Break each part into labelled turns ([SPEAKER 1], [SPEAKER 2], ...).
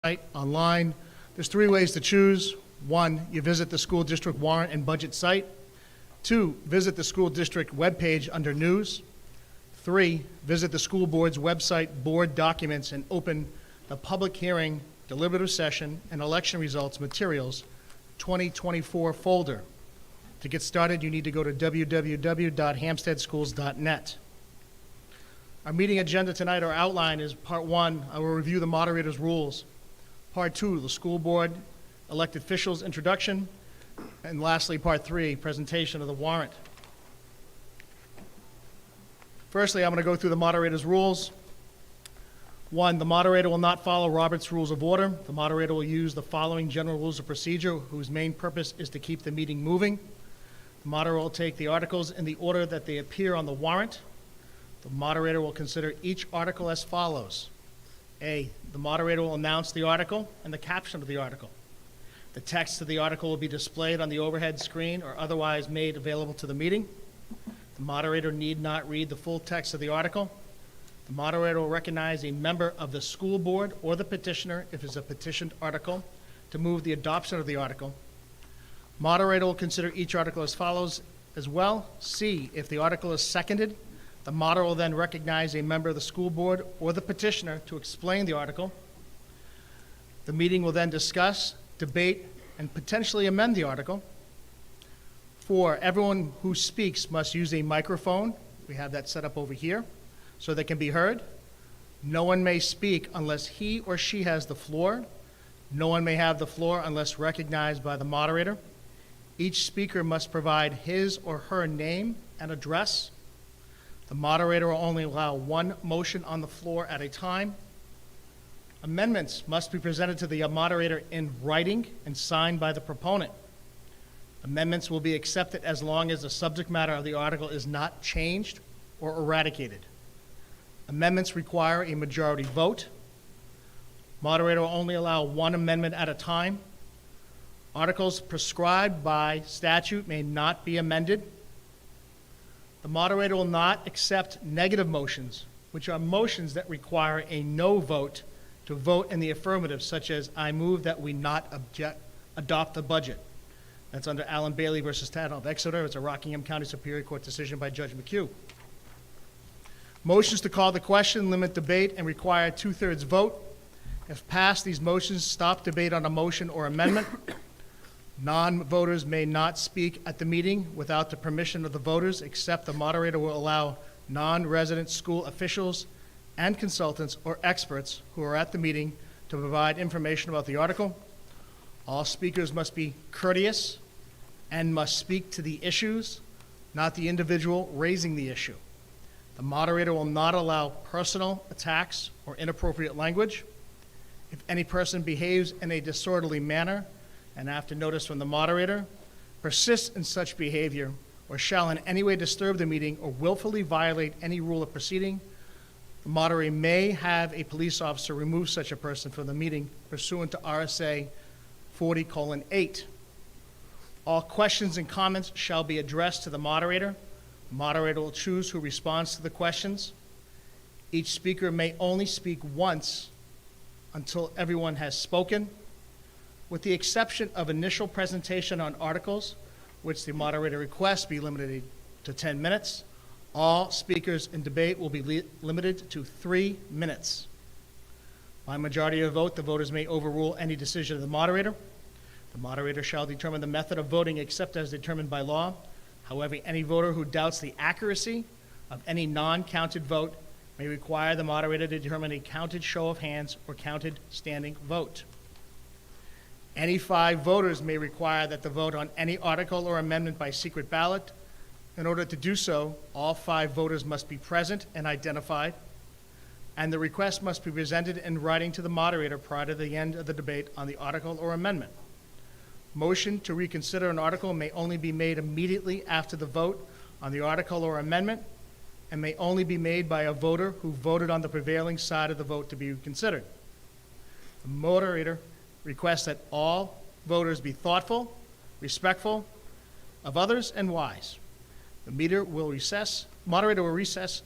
[SPEAKER 1] online. There's three ways to choose. One, you visit the school district warrant and budget site. Two, visit the school district webpage under news. Three, visit the school board's website, board documents, and open the public hearing, deliberative session, and election results materials 2024 folder. To get started, you need to go to www.hampsteadschools.net. Our meeting agenda tonight, our outline is part one, I will review the moderator's rules. Part two, the school board, elected officials introduction. And lastly, part three, presentation of the warrant. Firstly, I'm going to go through the moderator's rules. One, the moderator will not follow Robert's Rules of Order. The moderator will use the following general rules of procedure, whose main purpose is to keep the meeting moving. The moderator will take the articles in the order that they appear on the warrant. The moderator will consider each article as follows. A, the moderator will announce the article and the caption of the article. The text of the article will be displayed on the overhead screen or otherwise made available to the meeting. The moderator need not read the full text of the article. The moderator will recognize a member of the school board or the petitioner, if it's a petitioned article, to move the adoption of the article. Moderator will consider each article as follows as well. C, if the article is seconded, the moderator will then recognize a member of the school board or the petitioner to explain the article. The meeting will then discuss, debate, and potentially amend the article. 4, everyone who speaks must use a microphone. We have that set up over here so they can be heard. No one may speak unless he or she has the floor. No one may have the floor unless recognized by the moderator. Each speaker must provide his or her name and address. The moderator will only allow one motion on the floor at a time. Amendments must be presented to the moderator in writing and signed by the proponent. Amendments will be accepted as long as the subject matter of the article is not changed or eradicated. Amendments require a majority vote. Moderator will only allow one amendment at a time. Articles prescribed by statute may not be amended. The moderator will not accept negative motions, which are motions that require a no vote to vote in the affirmative, such as I move that we not adopt the budget. That's under Allen Bailey versus Town of Exeter. It's a Rockingham County Superior Court decision by Judge McHugh. Motions to call the question limit debate and require a 2/3 vote. If passed, these motions stop debate on a motion or amendment. Non-voters may not speak at the meeting without the permission of the voters, except the moderator will allow non-resident school officials and consultants or experts who are at the meeting to provide information about the article. All speakers must be courteous and must speak to the issues, not the individual raising the issue. The moderator will not allow personal attacks or inappropriate language. If any person behaves in a disorderly manner, and after notice from the moderator, persists in such behavior, or shall in any way disturb the meeting or willfully violate any rule of proceeding, the moderator may have a police officer remove such a person from the meeting pursuant to RSA 40:8. All questions and comments shall be addressed to the moderator. The moderator will choose who responds to the questions. Each speaker may only speak once until everyone has spoken. With the exception of initial presentation on articles, which the moderator requests be limited to 10 minutes, all speakers in debate will be limited to 3 minutes. By majority of vote, the voters may overrule any decision of the moderator. The moderator shall determine the method of voting except as determined by law. However, any voter who doubts the accuracy of any non-counted vote may require the moderator to determine a counted show of hands or counted standing vote. Any 5 voters may require that the vote on any article or amendment by secret ballot. In order to do so, all 5 voters must be present and identified, and the request must be presented in writing to the moderator prior to the end of the debate on the article or amendment. Motion to reconsider an article may only be made immediately after the vote on the article or amendment and may only be made by a voter who voted on the prevailing side of the vote to be considered. The moderator requests that all voters be thoughtful, respectful of others, and wise. The moderator will recess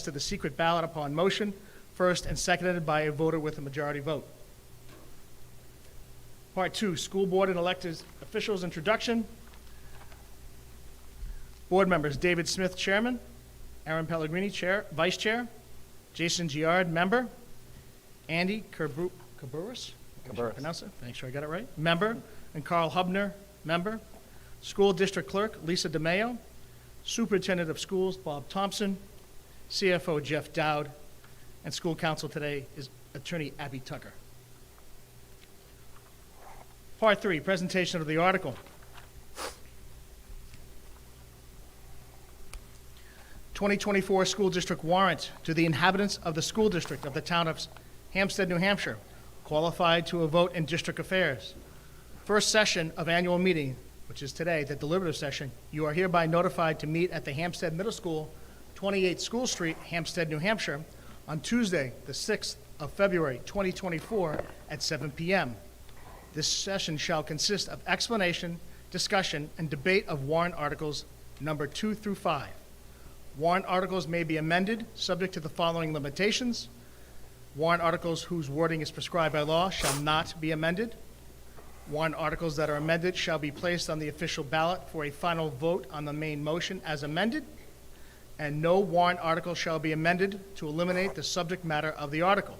[SPEAKER 1] to the secret ballot upon motion first and seconded by a voter with a majority vote. Part 2, school board and elected officials introduction. Board members: David Smith, chairman; Aaron Pellegrini, vice chair; Jason Giard, member; Andy Caburis, make sure I got it right, member; and Carl Hubner, member. School district clerk Lisa DeMayo; superintendent of schools Bob Thompson; CFO Jeff Dowd; and school counsel today is attorney Abby Tucker. Part 3, presentation of the article. 2024 school district warrant to the inhabitants of the school district of the town of Hampstead, New Hampshire, qualified to a vote in district affairs. First session of annual meeting, which is today, the deliberative session. You are hereby notified to meet at the Hampstead Middle School, 28 School Street, Hampstead, New Hampshire, on Tuesday, the 6th of February, 2024, at 7 p.m. This session shall consist of explanation, discussion, and debate of warrant articles number 2 through 5. Warrant articles may be amended, subject to the following limitations. Warrant articles whose wording is prescribed by law shall not be amended. Warrant articles that are amended shall be placed on the official ballot for a final vote on the main motion as amended, and no warrant article shall be amended to eliminate the subject matter of the article.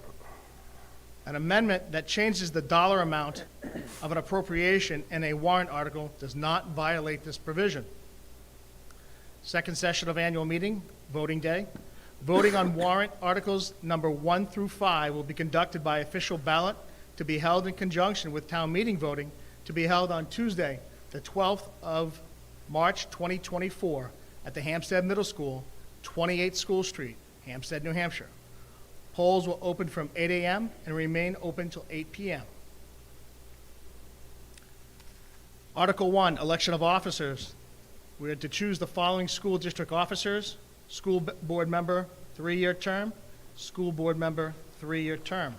[SPEAKER 1] An amendment that changes the dollar amount of an appropriation in a warrant article does not violate this provision. Second session of annual meeting, voting day. Voting on warrant articles number 1 through 5 will be conducted by official ballot to be held in conjunction with town meeting voting to be held on Tuesday, the 12th of March 2024 at the Hampstead Middle School, 28 School Street, Hampstead, New Hampshire. Polls will open from 8 a.m. and remain open till 8 p.m. Article 1, election of officers. We are to choose the following school district officers: school board member, 3-year term; school board member, 3-year term.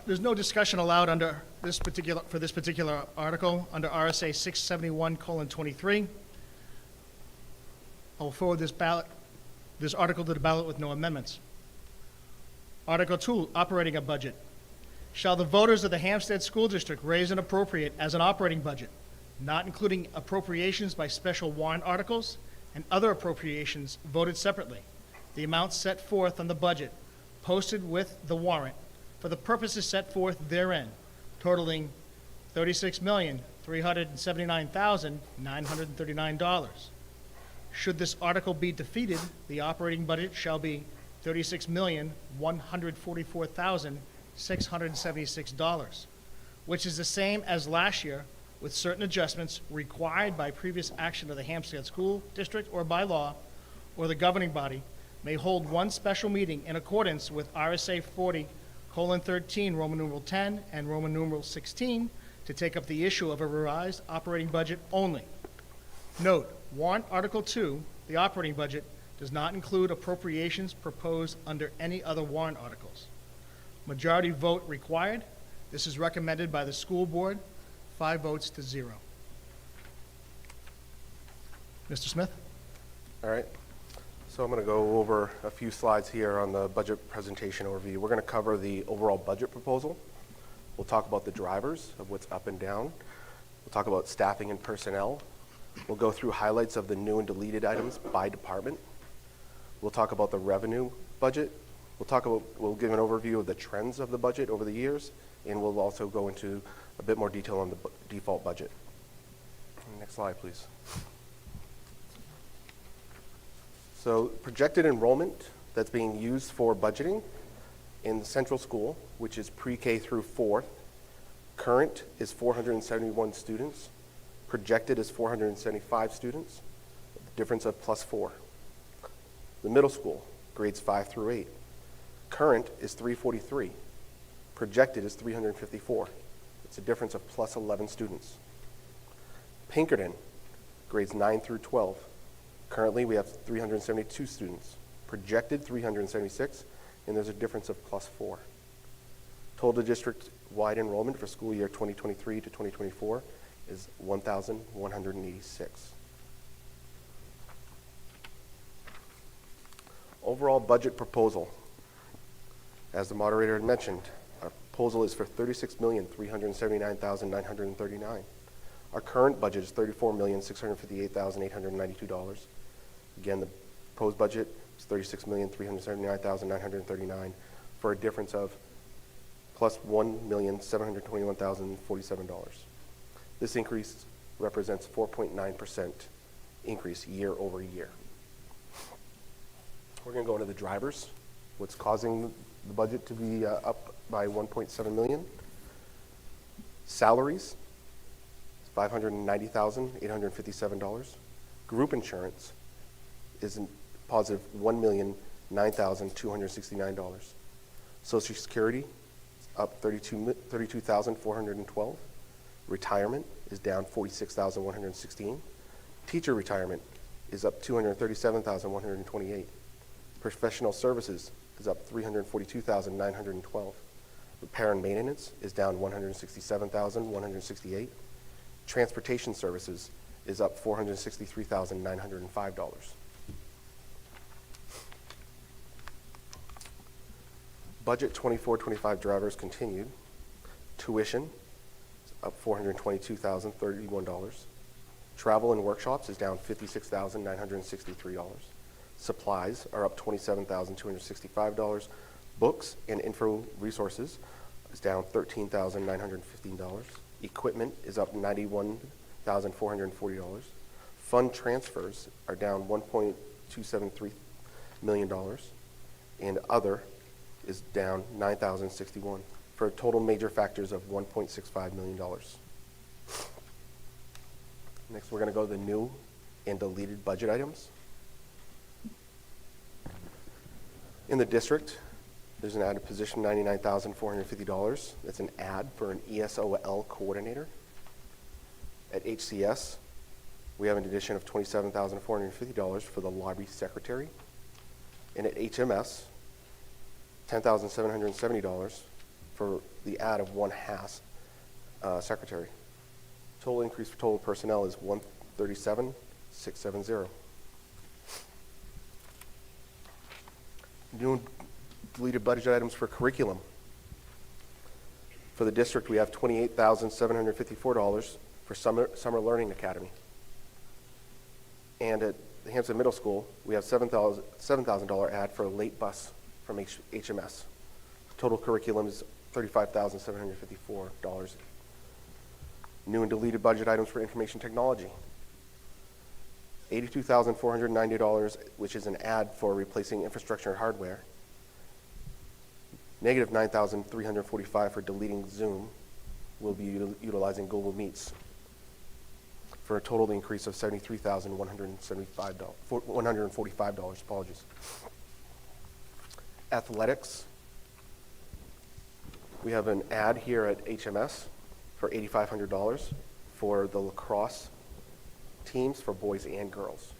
[SPEAKER 1] There's no discussion allowed under for this particular article under RSA 671:23. I will forward this article to the ballot with no amendments. Article 2, operating a budget. Shall the voters of the Hampstead School District raise and appropriate as an operating budget, not including appropriations by special warrant articles and other appropriations voted separately, the amounts set forth on the budget posted with the warrant for the purposes set forth therein, totaling $36,379,939. Should this article be defeated, the operating budget shall be $36,144,676, which is the same as last year, with certain adjustments required by previous action of the Hampstead School District or by law, or the governing body may hold one special meeting in accordance with RSA 40:13, Roman numeral 10 and Roman numeral 16, to take up the issue of a revised operating budget only. Note, warrant Article 2, the operating budget, does not include appropriations proposed under any other warrant articles. Majority vote required. This is recommended by the school board, 5 votes to 0. Mr. Smith?
[SPEAKER 2] All right. So I'm going to go over a few slides here on the budget presentation overview. We're going to cover the overall budget proposal. We'll talk about the drivers of what's up and down. We'll talk about staffing and personnel. We'll go through highlights of the new and deleted items by department. We'll talk about the revenue budget. We'll give an overview of the trends of the budget over the years, and we'll also go into a bit more detail on the default budget. Next slide, please. So projected enrollment that's being used for budgeting in the central school, which is pre-K through 4th, current is 471 students. Projected is 475 students, the difference of +4. The middle school, grades 5 through 8. Current is 343. Projected is 354. It's a difference of +11 students. Pinkerton, grades 9 through 12. Currently, we have 372 students. Projected 376, and there's a difference of +4. Total district-wide enrollment for school year 2023 to 2024 is 1,186. Overall budget proposal. As the moderator had mentioned, our proposal is for $36,379,939. Our current budget is $34,658,892. Again, the proposed budget is $36,379,939 for a difference of plus $1,721,047. This increase represents 4.9% increase year over year. We're going to go into the drivers. What's causing the budget to be up by $1.7 million? Salaries, $590,857. Group insurance is in positive $1,009,269. Social Security, up $32,412. Retirement is down $46,116. Teacher retirement is up $237,128. Professional services is up $342,912. Repair and maintenance is down $167,168. Transportation services is up $463,905. Budget 24-25 drivers continued. Tuition is up $422,031. Travel and workshops is down $56,963. Supplies are up $27,265. Books and info resources is down $13,915. Equipment is up $91,440. Fund transfers are down $1.273 million. And other is down $9,061 for total major factors of $1.65 million. Next, we're going to go to the new and deleted budget items. In the district, there's an added position, $99,450. That's an ad for an ESOL coordinator. At HCS, we have an addition of $27,450 for the lobby secretary. And at HMS, $10,770 for the ad of one HAS secretary. Total increase for total personnel is $137,670. New and deleted budget items for curriculum. For the district, we have $28,754 for Summer Learning Academy. And at the Hampton Middle School, we have $7,000 ad for a late bus from HMS. Total curriculum is $35,754. New and deleted budget items for information technology. $82,490, which is an ad for replacing infrastructure and hardware. Negative $9,345 for deleting Zoom. We'll be utilizing Google Meets for a total increase of $73,145. Apologies. Athletics. We have an ad here at HMS for $8,500 for the lacrosse teams for boys and girls.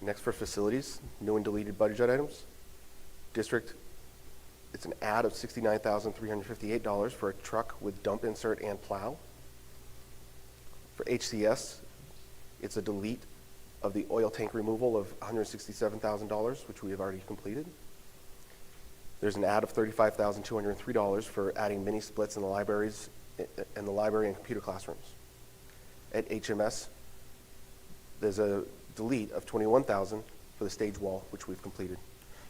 [SPEAKER 2] Next, for facilities, new and deleted budget items. District, it's an ad of $69,358 for a truck with dump insert and plow. For HCS, it's a delete of the oil tank removal of $167,000, which we have already completed. There's an ad of $35,203 for adding mini splits in the libraries, in the library and computer classrooms. At HMS, there's a delete of $21,000 for the stage wall, which we've completed,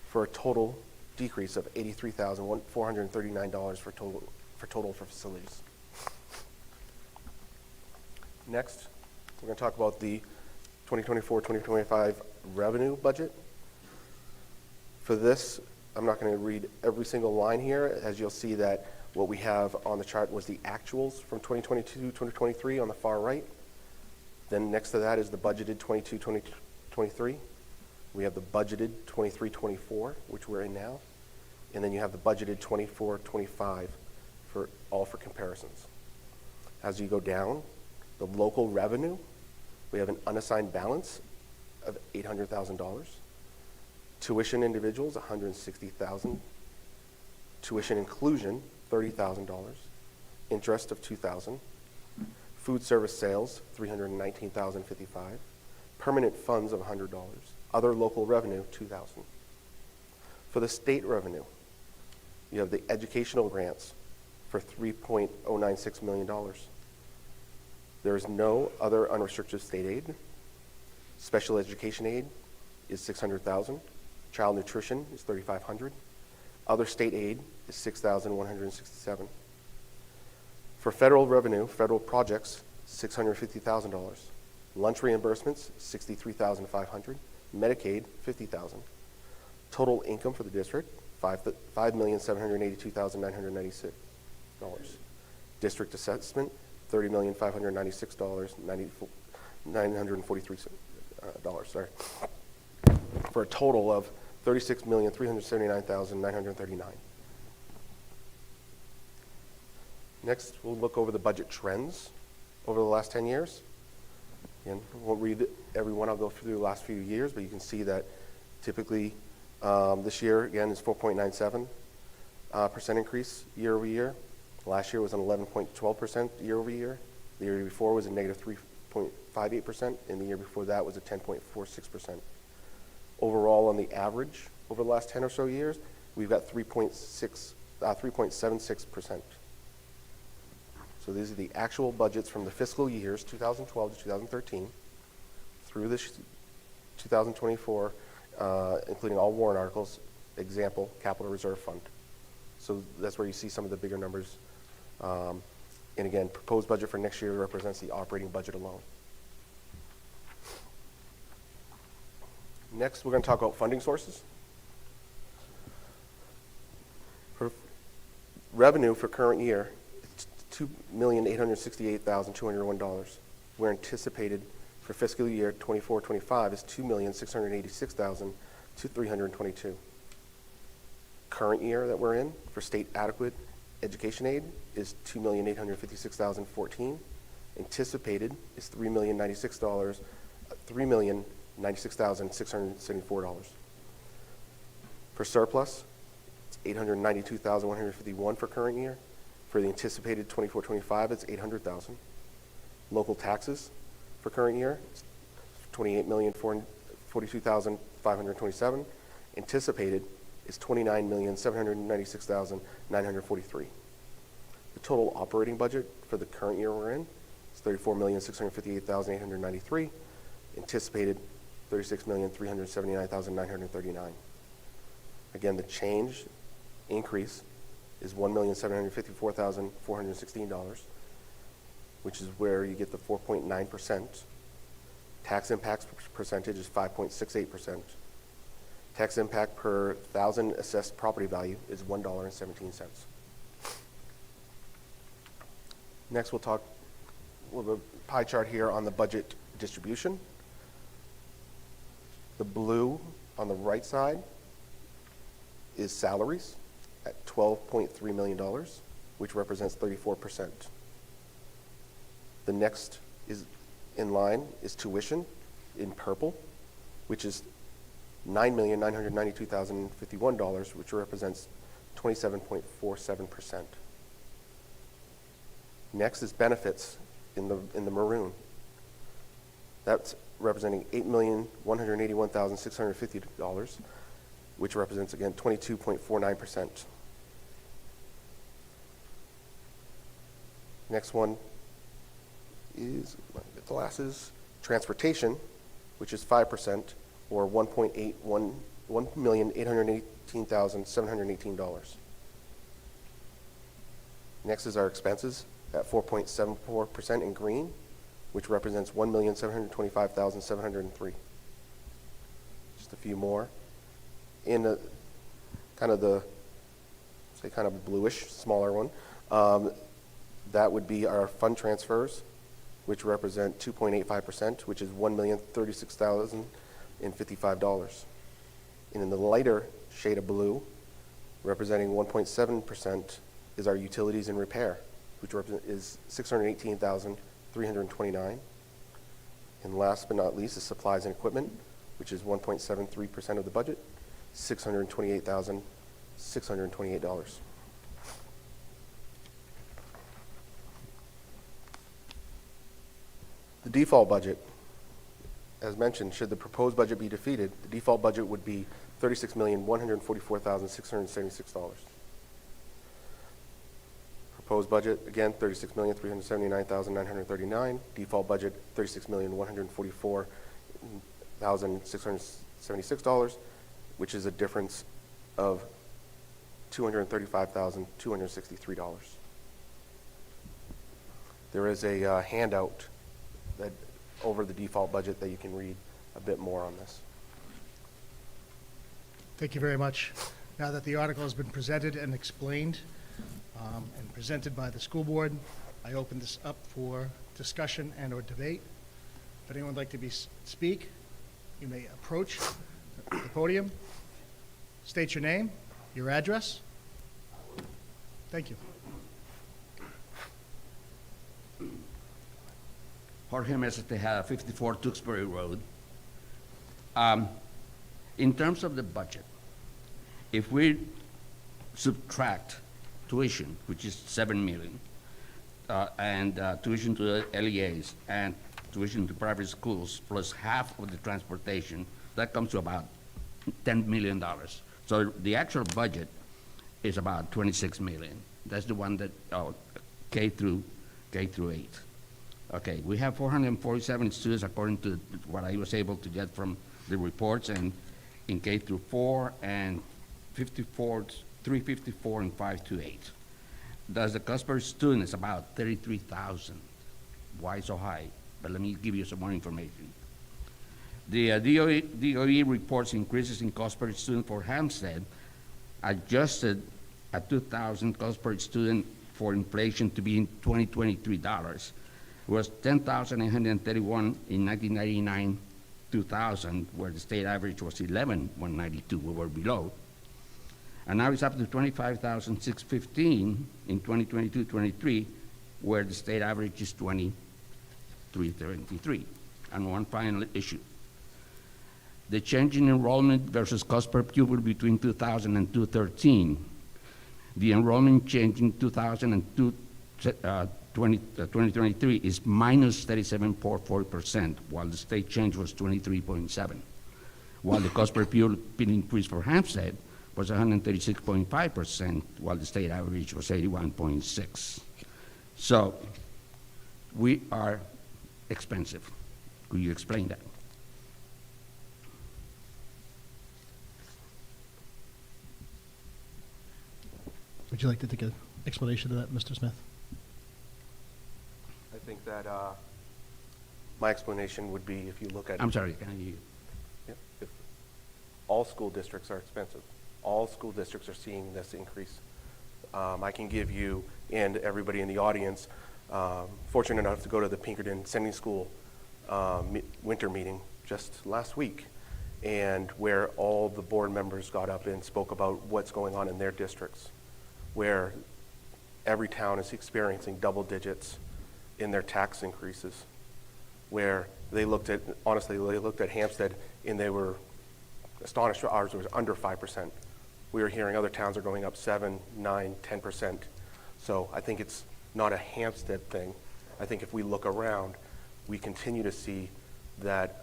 [SPEAKER 2] for a total decrease of $83,439 for total for facilities. Next, we're going to talk about the 2024-2025 revenue budget. For this, I'm not going to read every single line here, as you'll see that what we have on the chart was the actuals from 2022-2023 on the far right. Then next to that is the budgeted 22-23. We have the budgeted 23-24, which we're in now. And then you have the budgeted 24-25 for comparisons. As you go down, the local revenue, we have an unassigned balance of $800,000. Tuition individuals, $160,000. Tuition inclusion, $30,000. Interest of $2,000. Food service sales, $319,055. Permanent funds of $100. Other local revenue, $2,000. For the state revenue, you have the educational grants for $3.096 million. There is no other unrestricted state aid. Special education aid is $600,000. Child nutrition is $3,500. Other state aid is $6,167. For federal revenue, federal projects, $650,000. Lunch reimbursements, $63,500. Medicaid, $50,000. Total income for the district, $5,782,996. District assessment, $30,596,943. Sorry, for a total of $36,379,939. Next, we'll look over the budget trends over the last 10 years. Again, I won't read every one. I'll go through the last few years, but you can see that typically this year, again, is 4.97% increase year over year. Last year was an 11.12% year over year. The year before was a negative 3.58%, and the year before that was a 10.46%. Overall, on the average over the last 10 or so years, we've got 3.76%. So these are the actual budgets from the fiscal years 2012 to 2013 through this 2024, including all warrant articles, example, capital reserve fund. So that's where you see some of the bigger numbers. And again, proposed budget for next year represents the operating budget alone. Next, we're going to talk about funding sources. For revenue for current year, it's $2,868,201. We're anticipated for fiscal year 24-25 is $2,686,322. Current year that we're in for state adequate education aid is $2,856,014. Anticipated is $3,096,674. For surplus, it's $892,151 for current year. For the anticipated 24-25, it's $800,000. Local taxes for current year, it's $28,442,527. Anticipated is $29,796,943. The total operating budget for the current year we're in is $34,658,893. Anticipated $36,379,939. Again, the change increase is $1,754,416, which is where you get the 4.9%. Tax impact percentage is 5.68%. Tax impact per 1,000 assessed property value is $1.17. Next, we'll talk a little pie chart here on the budget distribution. The blue on the right side is salaries at $12.3 million, which represents 34%. The next is in line is tuition in purple, which is $9,992,051, which represents 27.47%. Next is benefits in the maroon. That's representing $8,181,650, which represents, again, 22.49%. Next one is, get the glasses, transportation, which is 5%, or $1,818,718. Next is our expenses at 4.74% in green, which represents $1,725,703. Just a few more. In the kind of bluish, smaller one, that would be our fund transfers, which represent 2.85%, which is $1,036,055. And in the lighter shade of blue, representing 1.7%, is our utilities and repair, which is $618,329. And last but not least is supplies and equipment, which is 1.73% of the budget, $628,628. The default budget as mentioned, should the proposed budget be defeated, the default budget would be $36,144,676. Proposed budget, again, $36,379,939. Default budget, $36,144,676, which is a difference of $235,263. There is a handout that over the default budget that you can read a bit more on this.
[SPEAKER 1] Thank you very much. Now that the article has been presented and explained and presented by the school board, I open this up for discussion and/or debate. If anyone would like to speak, you may approach the podium, state your name, your address. Thank you.
[SPEAKER 3] Jorge Mesa Tejada, 54 Tewksbury Road. In terms of the budget, if we subtract tuition, which is $7 million, and tuition to the LEAs and tuition to private schools, plus half of the transportation, that comes to about $10 million. So the actual budget is about $26 million. That's the one that, K through 8. Okay, we have 447 students according to what I was able to get from the reports, and in K through 4, and 354 and 5 to 8. Thus, the cost per student is about $33,000. Why so high? But let me give you some more information. The DOE reports increases in cost per student for Hampstead, adjusted at $2,000 cost per student for inflation to be in 2023 dollars. It was $10,831 in 1999, 2000, where the state average was $11,192. We were below. And now it's up to $25,615 in 2022-23, where the state average is $23,333. And one final issue. The change in enrollment versus cost per pupil between 2000 and 2013. The enrollment change in 2023 is minus 37.4%, while the state change was 23.7%. While the cost per pupil increase for Hampstead was 136.5%, while the state average was 81.6%. So we are expensive. Could you explain that?
[SPEAKER 4] Would you like to take an explanation of that, Mr. Smith?
[SPEAKER 2] I think that my explanation would be if you look at
[SPEAKER 3] I'm sorry, can you?
[SPEAKER 2] if all school districts are expensive. All school districts are seeing this increase. I can give you and everybody in the audience, fortunate enough to go to the Pinkerton Sending School winter meeting just last week, and where all the board members got up and spoke about what's going on in their districts, where every town is experiencing double digits in their tax increases, where they looked at, honestly, they looked at Hampstead and they were astonished. Ours was under 5%. We were hearing other towns are going up 7, 9, 10%. So I think it's not a Hampstead thing. I think if we look around, we continue to see that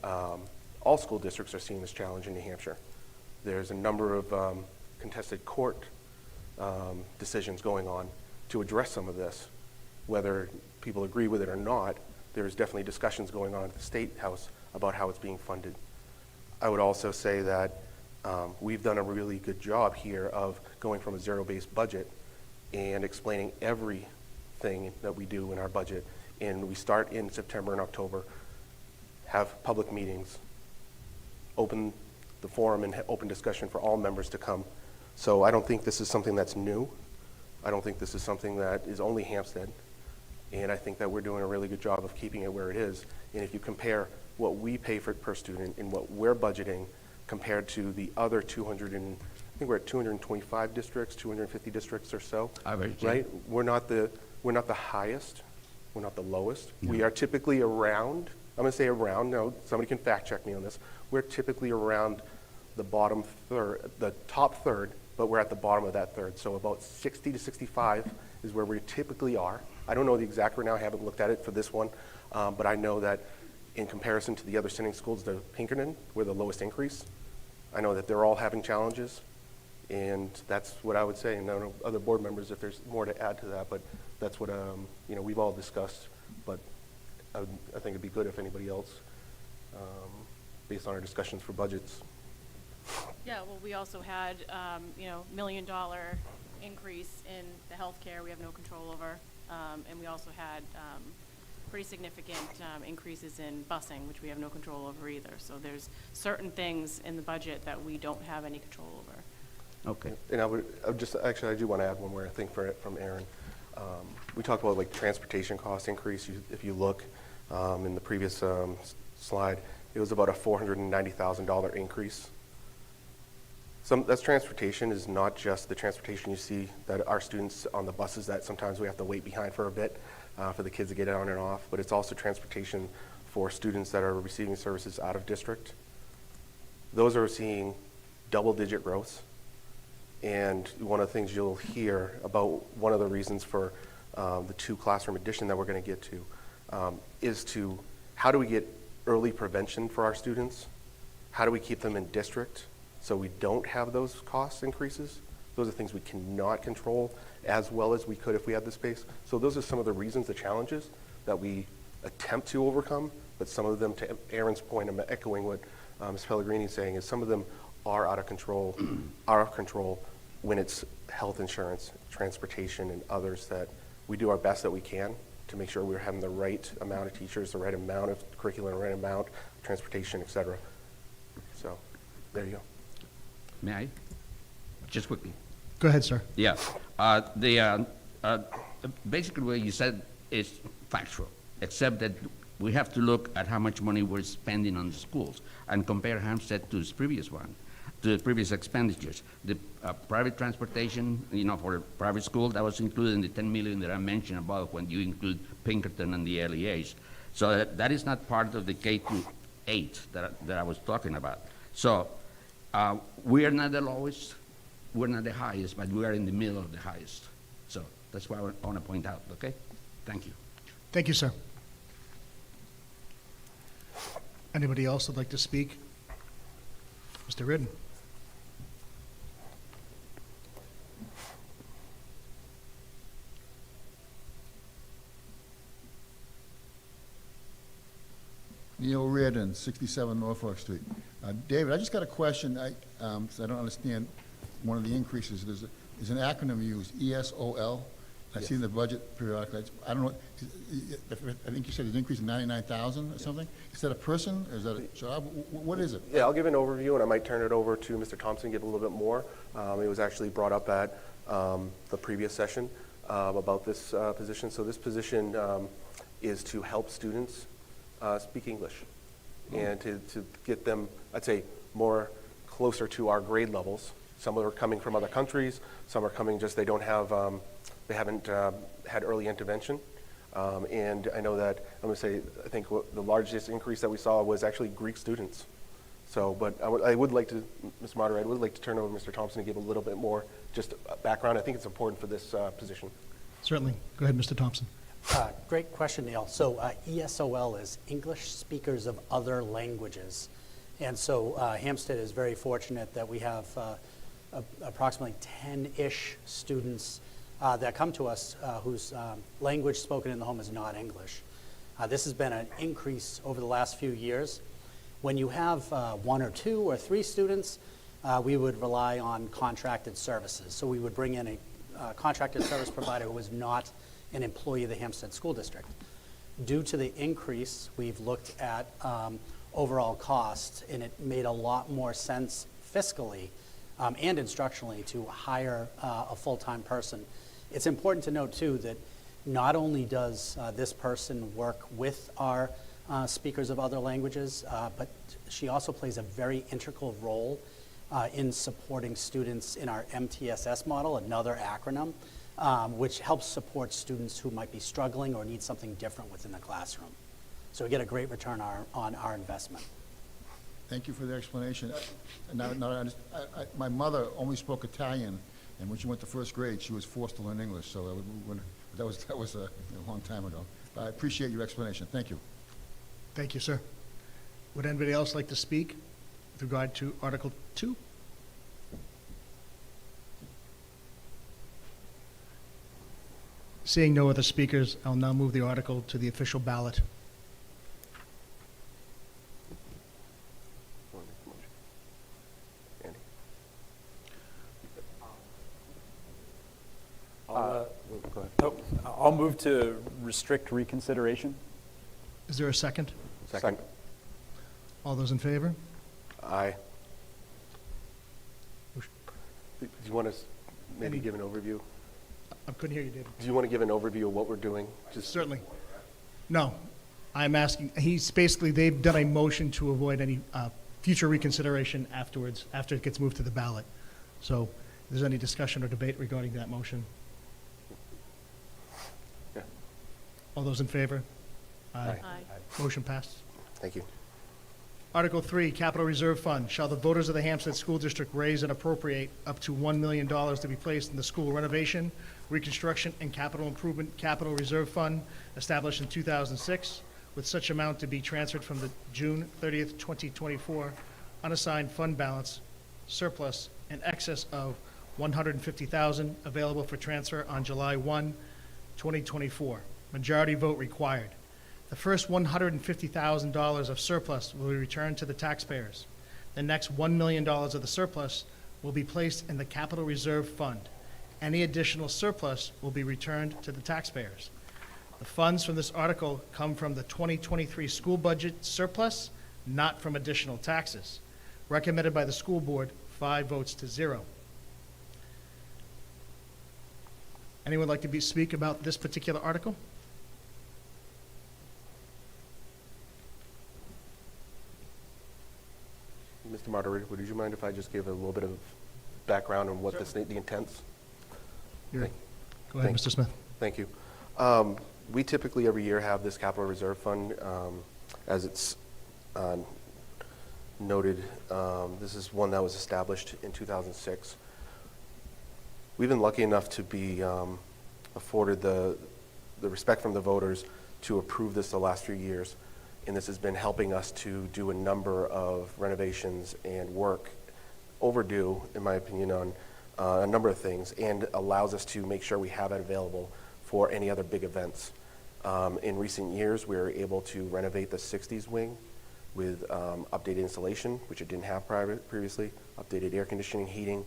[SPEAKER 2] all school districts are seeing this challenge in New Hampshire. There's a number of contested court decisions going on to address some of this. Whether people agree with it or not, there's definitely discussions going on at the State House about how it's being funded. I would also say that we've done a really good job here of going from a zero-based budget and explaining everything that we do in our budget. And we start in September and October, have public meetings, open the forum and open discussion for all members to come. So I don't think this is something that's new. I don't think this is something that is only Hampstead. And I think that we're doing a really good job of keeping it where it is. And if you compare what we pay for per student and what we're budgeting compared to the other 200 and, I think we're at 225 districts, 250 districts or so,
[SPEAKER 3] Average, yeah.
[SPEAKER 2] right? We're not the highest, we're not the lowest.
[SPEAKER 3] No.
[SPEAKER 2] We are typically around, I'm gonna say around, no, somebody can fact check me on this. We're typically around the bottom third, the top third, but we're at the bottom of that third. So about 60 to 65 is where we typically are. I don't know the exact right now, I haven't looked at it for this one, but I know that in comparison to the other sending schools, the Pinkerton were the lowest increase. I know that they're all having challenges, and that's what I would say. And I don't know other board members if there's more to add to that, but that's what we've all discussed. But I think it'd be good if anybody else, based on our discussions for budgets.
[SPEAKER 5] Yeah, well, we also had, $1 million increase in the healthcare we have no control over. And we also had pretty significant increases in busing, which we have no control over either. So there's certain things in the budget that we don't have any control over.
[SPEAKER 3] Okay.
[SPEAKER 2] And I would just, actually, I do want to add one more thing from Aaron. We talked about like transportation cost increase. If you look in the previous slide, it was about a $490,000 increase. That's transportation is not just the transportation you see that our students on the buses that sometimes we have to wait behind for a bit for the kids to get on and off, but it's also transportation for students that are receiving services out of district. Those are seeing double-digit growth. And one of the things you'll hear about one of the reasons for the 2 classroom addition that we're going to get to is to how do we get early prevention for our students? How do we keep them in district so we don't have those cost increases? Those are things we cannot control as well as we could if we had the space. So those are some of the reasons, the challenges that we attempt to overcome, but some of them, to Aaron's point, I'm echoing what Ms. Pellegrini is saying, is some of them are out of control when it's health insurance, transportation, and others that we do our best that we can to make sure we're having the right amount of teachers, the right amount of curriculum, the right amount of transportation, et cetera. So there you go.
[SPEAKER 3] May I? Just quickly.
[SPEAKER 4] Go ahead, sir.
[SPEAKER 3] Yeah. Basically what you said is factual, except that we have to look at how much money we're spending on the schools and compare Hampstead to its previous one, to the previous expenditures. The private transportation, for a private school, that was included in the 10 million that I mentioned above when you include Pinkerton and the LEAs. So that is not part of the K-8 that I was talking about. So we are not the lowest, we're not the highest, but we are in the middle of the highest. So that's what I want to point out, okay? Thank you.
[SPEAKER 1] Thank you, sir. Anybody else would like to speak? Mr. Ridden.
[SPEAKER 6] Neil Reardon, 67 Norfolk Street. David, I just got a question. I don't understand one of the increases. There's an acronym used, ESOL. I see in the budget periodically. I don't know. I think you said an increase of 99,000 or something. Is that a person? Or is that a job? What is it?
[SPEAKER 2] Yeah, I'll give an overview, and I might turn it over to Mr. Thompson, give a little bit more. It was actually brought up at the previous session about this position. So this position is to help students speak English and to get them, I'd say, more closer to our grade levels. Some are coming from other countries. Some are coming just they haven't had early intervention. And I know that, I'm going to say, I think the largest increase that we saw was actually Greek students. So, but I would like to, Mr. Moderator, I would like to turn over to Mr. Thompson to give a little bit more just background. I think it's important for this position.
[SPEAKER 1] Certainly. Go ahead, Mr. Thompson.
[SPEAKER 7] Great question, Neil. So ESOL is English Speakers of Other Languages. And so Hampstead is very fortunate that we have approximately 10-ish students that come to us whose language spoken in the home is not English. This has been an increase over the last few years. When you have 1 or 2 or 3 students, we would rely on contracted services. So we would bring in a contracted service provider who was not an employee of the Hampstead School District. Due to the increase, we've looked at overall cost, and it made a lot more sense fiscally and instructionally to hire a full-time person. It's important to note, too, that not only does this person work with our speakers of other languages, but she also plays a very integral role in supporting students in our MTSS model, another acronym, which helps support students who might be struggling or need something different within the classroom. So we get a great return on our investment.
[SPEAKER 6] Thank you for the explanation. My mother only spoke Italian, and when she went to first grade, she was forced to learn English. So that was a long time ago. But I appreciate your explanation. Thank you.
[SPEAKER 1] Thank you, sir. Would anybody else like to speak with regard to Article 2? Seeing no other speakers, I'll now move the article to the official ballot.
[SPEAKER 2] Want to make a motion? Andy? Go ahead.
[SPEAKER 8] I'll move to restrict reconsideration.
[SPEAKER 1] Is there a second?
[SPEAKER 2] Second.
[SPEAKER 1] All those in favor?
[SPEAKER 2] Aye. Do you want to maybe
[SPEAKER 1] Any-
[SPEAKER 2] give an overview?
[SPEAKER 1] I couldn't hear you, David.
[SPEAKER 2] Do you want to give an overview of what we're doing? Just
[SPEAKER 1] Certainly. No, I'm asking, they've done a motion to avoid any future reconsideration afterwards, after it gets moved to the ballot. So if there's any discussion or debate regarding that motion?
[SPEAKER 2] Yeah.
[SPEAKER 1] All those in favor?
[SPEAKER 2] Aye.
[SPEAKER 1] Motion passed.
[SPEAKER 2] Thank you.
[SPEAKER 1] Article 3, Capital Reserve Fund. Shall the voters of the Hampstead School District raise and appropriate up to $1 million to be placed in the school renovation, reconstruction, and capital improvement capital reserve fund established in 2006, with such amount to be transferred from the June 30th, 2024 unassigned fund balance surplus in excess of $150,000 available for transfer on July 1, 2024. Majority vote required. The first $150,000 of surplus will be returned to the taxpayers. The next $1 million of the surplus will be placed in the Capital Reserve Fund. Any additional surplus will be returned to the taxpayers. The funds from this article come from the 2023 school budget surplus, not from additional taxes. Recommended by the school board, 5 votes to 0. Anyone like to speak about this particular article?
[SPEAKER 2] Mr. Moderator, would you mind if I just give a little bit of background on what the intents?
[SPEAKER 1] Go ahead,
[SPEAKER 2] Thank-
[SPEAKER 1] Mr. Smith.
[SPEAKER 2] Thank you. We typically every year have this capital reserve fund, as it's noted. This is one that was established in 2006. We've been lucky enough to be afforded the respect from the voters to approve this the last few years, and this has been helping us to do a number of renovations and work overdue, in my opinion, on a number of things, and allows us to make sure we have it available for any other big events. In recent years, we were able to renovate the 60s wing with updated insulation, which it didn't have previously, updated air conditioning, heating,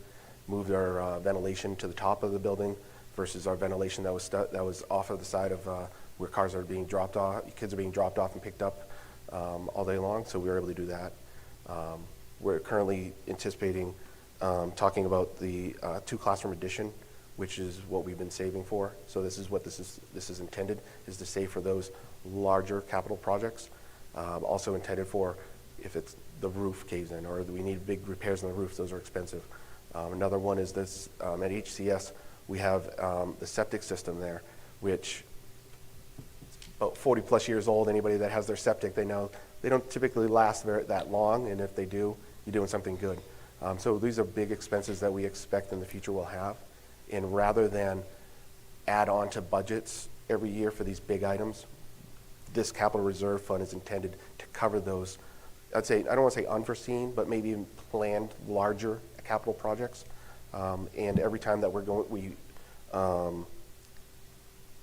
[SPEAKER 2] moved our ventilation to the top of the building versus our ventilation that was off of the side of where cars are being dropped off, kids are being dropped off and picked up all day long, so we were able to do that. We're currently anticipating talking about the 2-classroom addition, which is what we've been saving for. So this is what this is intended, is to save for those larger capital projects. Also intended for if it's the roof caves in or we need big repairs on the roof, those are expensive. Another one is this, at HCS, we have the septic system there, which about 40 plus years old. Anybody that has their septic, they know they don't typically last that long, and if they do, you're doing something good. So these are big expenses that we expect in the future we'll have, and rather than add on to budgets every year for these big items, this capital reserve fund is intended to cover those, I don't want to say unforeseen, but maybe even planned larger capital projects. And every time that we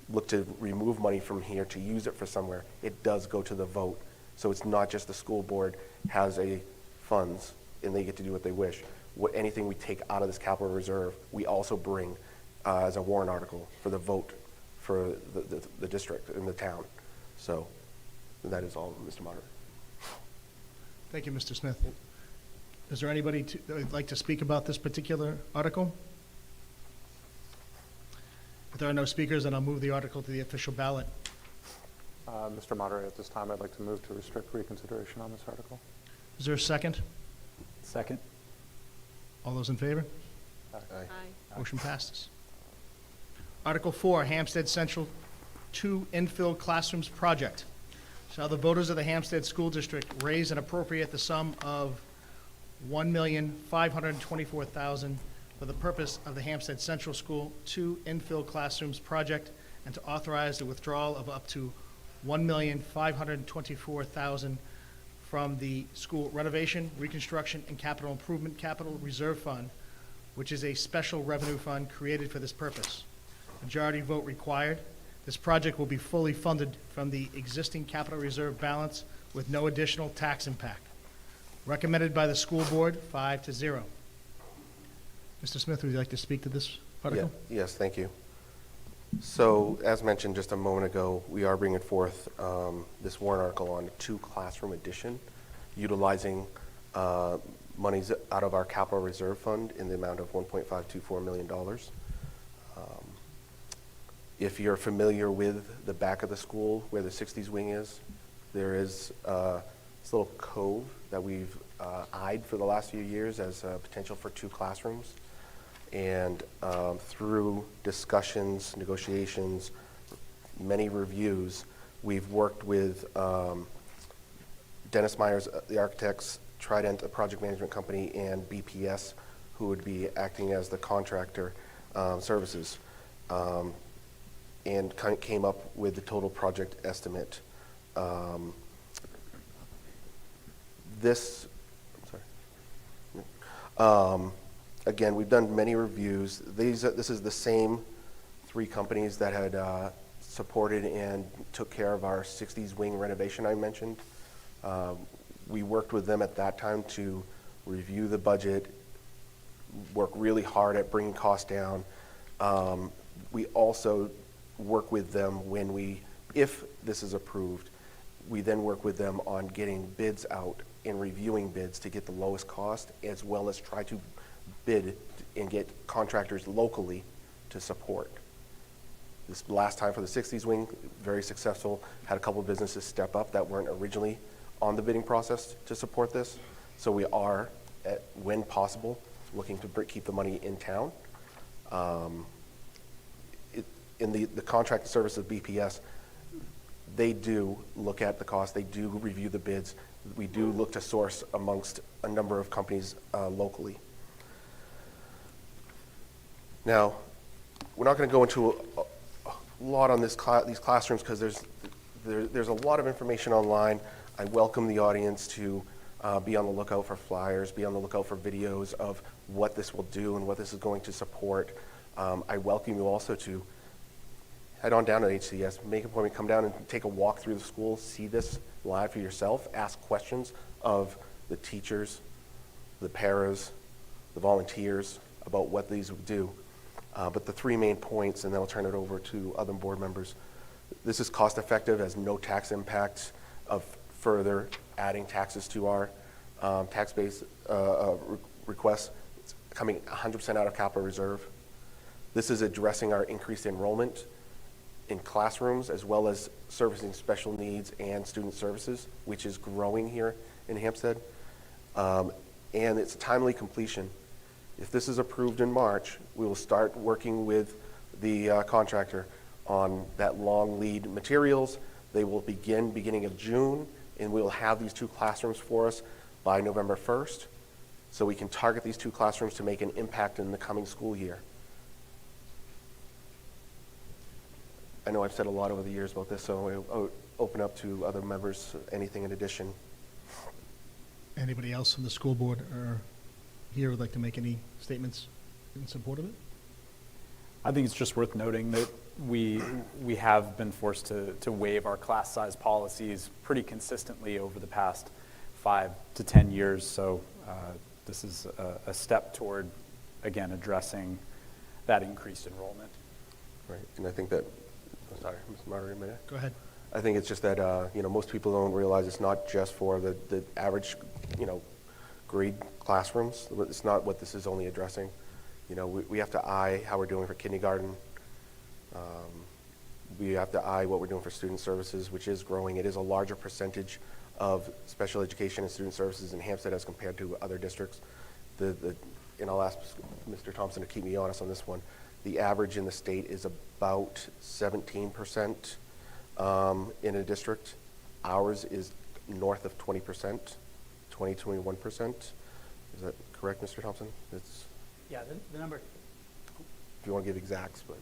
[SPEAKER 2] look to remove money from here to use it for somewhere, it does go to the vote. So it's not just the school board has funds and they get to do what they wish. Anything we take out of this capital reserve, we also bring as a warrant article for the vote for the district and the town. So that is all, Mr. Moderator.
[SPEAKER 1] Thank you, Mr. Smith. Is there anybody that would like to speak about this particular article? If there are no speakers, then I'll move the article to the official ballot.
[SPEAKER 9] Mr. Moderator, at this time, I'd like to move to restrict reconsideration on this article.
[SPEAKER 1] Is there a second?
[SPEAKER 8] Second.
[SPEAKER 1] All those in favor?
[SPEAKER 2] Aye.
[SPEAKER 1] Motion passes. Article 4, Hampstead Central 2 Infill Classrooms Project. Shall the voters of the Hampstead School District raise and appropriate the sum of $1,524,000 for the purpose of the Hampstead Central School 2 Infill Classrooms Project, and to authorize the withdrawal of up to $1,524,000 from the school renovation, reconstruction, and capital improvement capital reserve fund, which is a special revenue fund created for this purpose. Majority vote required. This project will be fully funded from the existing capital reserve balance with no additional tax impact. Recommended by the school board, 5-0. Mr. Smith, would you like to speak to this article?
[SPEAKER 2] Yes, thank you. So, as mentioned just a moment ago, we are bringing forth this warrant article on a 2-classroom addition, utilizing monies out of our capital reserve fund in the amount of $1.524 million. If you're familiar with the back of the school where the 60s wing is, there is this little cove that we've eyed for the last few years as a potential for 2 classrooms. And through discussions, negotiations, many reviews, we've worked with Dennis Myers, the architects, Trident, a project management company, and BPS, who would be acting as the contractor services, and came up with the total project estimate. Again, we've done many reviews. This is the same 3 companies that had supported and took care of our 60s wing renovation I mentioned. We worked with them at that time to review the budget, work really hard at bringing costs down. We also work with them if this is approved, we then work with them on getting bids out and reviewing bids to get the lowest cost, as well as try to bid and get contractors locally to support. This last time for the 60s wing, very successful, had a couple of businesses step up that weren't originally on the bidding process to support this. So we are, when possible, looking to keep the money in town. In the contract service of BPS, they do look at the cost, they do review the bids. We do look to source amongst a number of companies locally. Now, we're not going to go into a lot on these classrooms because there's a lot of information online. I welcome the audience to be on the lookout for flyers, be on the lookout for videos of what this will do and what this is going to support. I welcome you also to head on down to HCS, make an appointment, come down and take a walk through the school, see this live for yourself, ask questions of the teachers, the paras, the volunteers about what these would do. But the 3 main points, and then I'll turn it over to other board members. This is cost effective, has no tax impact of further adding taxes to our tax base requests. It's coming 100% out of capital reserve. This is addressing our increased enrollment in classrooms, as well as servicing special needs and student services, which is growing here in Hampstead. And it's a timely completion. If this is approved in March, we will start working with the contractor on that long lead materials. They will begin beginning of June, and we'll have these 2 classrooms for us by November 1st, so we can target these 2 classrooms to make an impact in the coming school year. I know I've said a lot over the years about this, so I'll open up to other members, anything in addition.
[SPEAKER 4] Anybody else from the school board or here would like to make any statements in support of it?
[SPEAKER 8] I think it's just worth noting that we have been forced to waive our class size policies pretty consistently over the past 5 to 10 years. So this is a step toward, again, addressing that increased enrollment.
[SPEAKER 2] Right, and I think that, sorry, Mr. Marbury, may I?
[SPEAKER 4] Go ahead.
[SPEAKER 2] I think it's just that, most people don't realize it's not just for the average, grade classrooms. It's not what this is only addressing. We have to eye how we're doing for kindergarten. We have to eye what we're doing for student services, which is growing. It is a larger percentage of special education and student services in Hampstead as compared to other districts. And I'll ask Mr. Thompson to keep me honest on this one. The average in the state is about 17% in a district. Ours is north of 20%, 21%. Is that correct, Mr. Thompson? It's,
[SPEAKER 7] Yeah, the number,
[SPEAKER 2] if you want to give exacts, but.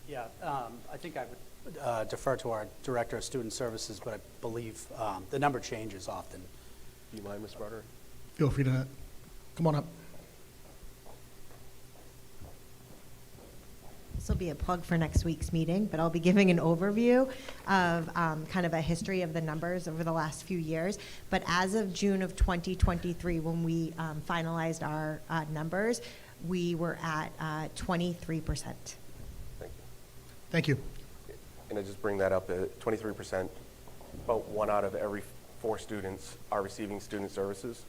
[SPEAKER 7] Yeah, I think I would defer to our Director of Student Services, but I believe the number changes often.
[SPEAKER 2] Do you mind, Ms. Barter?
[SPEAKER 4] Feel free to come on up.
[SPEAKER 10] This will be a plug for next week's meeting, but I'll be giving an overview of kind of a history of the numbers over the last few years. But as of June of 2023, when we finalized our numbers, we were at 23%.
[SPEAKER 2] Thank you.
[SPEAKER 1] Thank you.
[SPEAKER 2] And I just bring that up, 23%, about 1 out of every 4 students are receiving student services.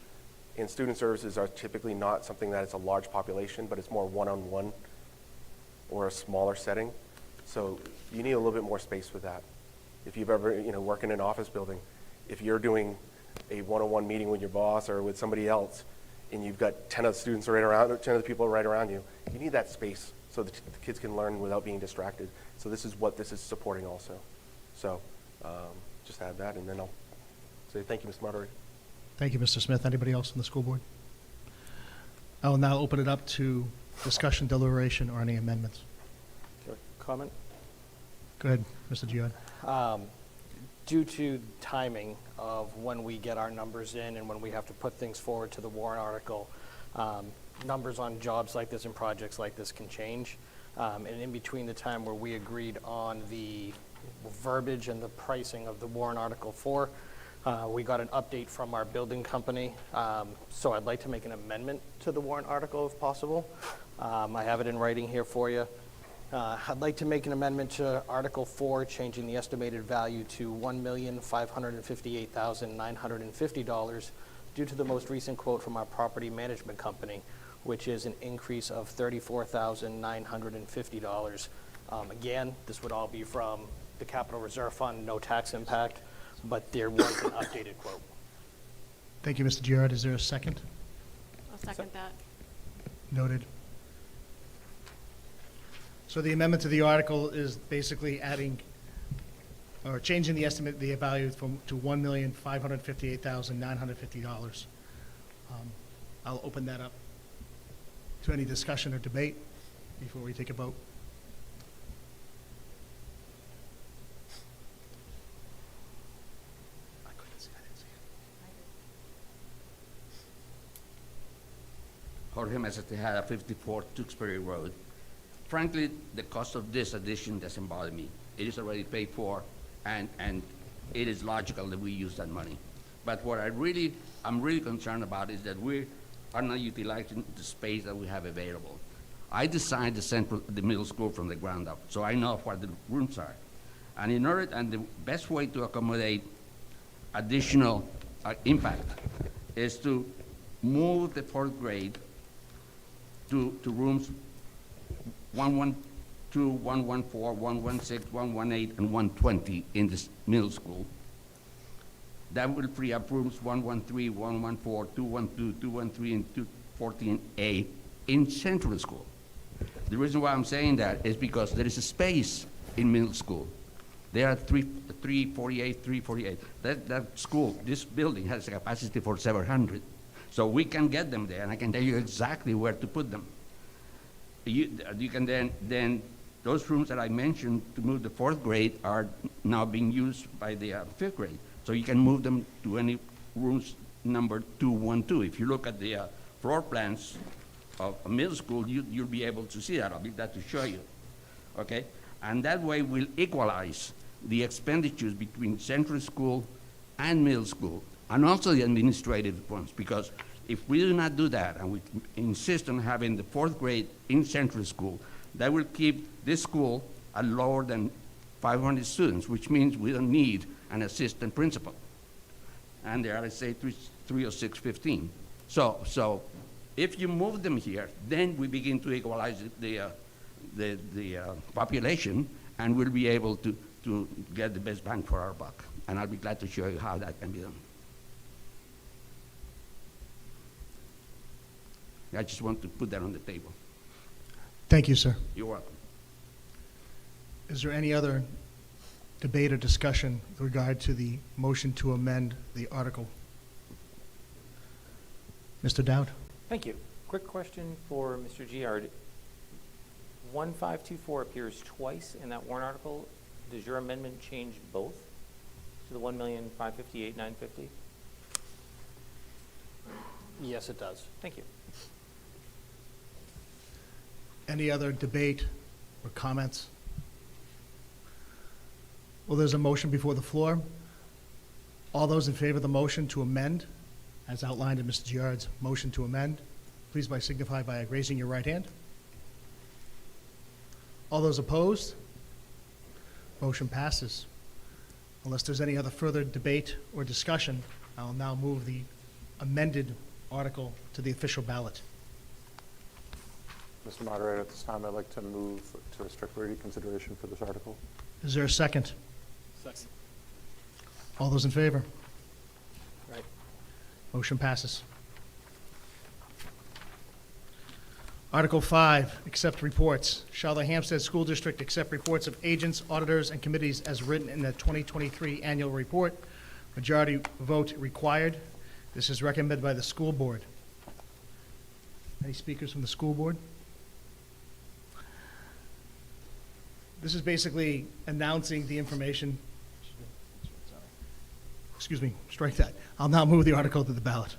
[SPEAKER 2] And student services are typically not something that is a large population, but it's more one-on-one or a smaller setting. So you need a little bit more space with that. If you've ever, work in an office building, if you're doing a one-on-one meeting with your boss or with somebody else, and you've got 10 of the students right around, 10 of the people right around you, you need that space so that the kids can learn without being distracted. So this is what this is supporting also. So just add that, and then I'll say thank you, Ms. Moderator.
[SPEAKER 4] Thank you, Mr. Smith. Anybody else on the school board? I will now open it up to discussion, deliberation, or any amendments.
[SPEAKER 11] Comment?
[SPEAKER 4] Go ahead, Mr. Giard.
[SPEAKER 11] Due to timing of when we get our numbers in and when we have to put things forward to the warrant article, numbers on jobs like this and projects like this can change. And in between the time where we agreed on the verbiage and the pricing of the warrant article 4, we got an update from our building company. So I'd like to make an amendment to the warrant article if possible. I have it in writing here for you. I'd like to make an amendment to Article 4, changing the estimated value to $1,558,950 due to the most recent quote from our property management company, which is an increase of $34,950. Again, this would all be from the Capital Reserve Fund, no tax impact, but there was an updated quote.
[SPEAKER 1] Thank you, Mr. Giard. Is there a second?
[SPEAKER 5] I'll second that.
[SPEAKER 1] Noted. So the amendment to the article is basically adding, or changing the estimate, the value to $1,558,950. I'll open that up to any discussion or debate before we take a vote. I couldn't see, I didn't see it.
[SPEAKER 3] Jorge Mesa Tejada, 54 Tewksbury Road. Frankly, the cost of this addition doesn't bother me. It is already paid for, and it is logical that we use that money. But what I'm really concerned about is that we are not utilizing the space that we have available. I designed the middle school from the ground up, so I know what the rooms are. And the best way to accommodate additional impact is to move the 4th grade to rooms 112, 114, 116, 118, and 120 in this middle school. That will free up rooms 113, 114, 212, 213, and 214A in central school. The reason why I'm saying that is because there is a space in middle school. There are 348, 348. That school, this building has a capacity for 700. So we can get them there, and I can tell you exactly where to put them. You can then those rooms that I mentioned to move the 4th grade are now being used by the 5th grade. So you can move them to any rooms number 212. If you look at the floor plans of a middle school, you'll be able to see that. I'll be glad to show you, okay? And that way we'll equalize the expenditures between central school and middle school, and also the administrative ones, because if we do not do that, and we insist on having the 4th grade in central school, that will keep this school at lower than 500 students, which means we don't need an assistant principal. And there are, let's say, 30615. So if you move them here, then we begin to equalize the population, and we'll be able to get the best bang for our buck. And I'll be glad to show you how that can be done. I just want to put that on the table.
[SPEAKER 1] Thank you, sir.
[SPEAKER 3] You're welcome.
[SPEAKER 1] Is there any other debate or discussion with regard to the motion to amend the article? Mr. Dowd?
[SPEAKER 9] Thank you. Quick question for Mr. Giard.
[SPEAKER 12] 1524 appears twice in that warrant article. Does your amendment change both to the 1,558,950?
[SPEAKER 11] Yes, it does.
[SPEAKER 12] Thank you.
[SPEAKER 1] Any other debate or comments? Well, there's a motion before the floor. All those in favor of the motion to amend, as outlined in Mr. Giard's motion to amend, please signify by raising your right hand. All those opposed? Motion passes. Unless there's any other further debate or discussion, I'll now move the amended article to the official ballot.
[SPEAKER 9] Mr. Moderator, at this time, I'd like to move to restrict reconsideration for this article.
[SPEAKER 1] Is there a second?
[SPEAKER 11] Second.
[SPEAKER 1] All those in favor?
[SPEAKER 11] Right.
[SPEAKER 1] Motion passes. Article 5, accept reports. Shall the Hampstead School District accept reports of agents, auditors, and committees as written in the 2023 annual report? Majority vote required. This is recommended by the school board. Any speakers from the school board? This is basically announcing the information. Excuse me, strike that. I'll now move the article to the ballot.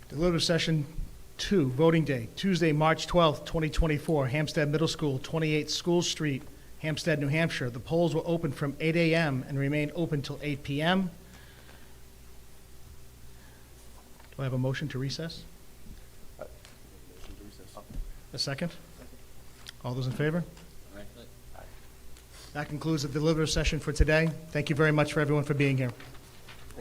[SPEAKER 1] Deliberative session 2, voting day, Tuesday, March 12th, 2024, Hampstead Middle School, 28 School Street, Hampstead, New Hampshire. The polls will open from 8 a.m. and remain open till 8 p.m. Do I have a motion to recess? A second? All those in favor? That concludes the deliberative session for today. Thank you very much for everyone for being here.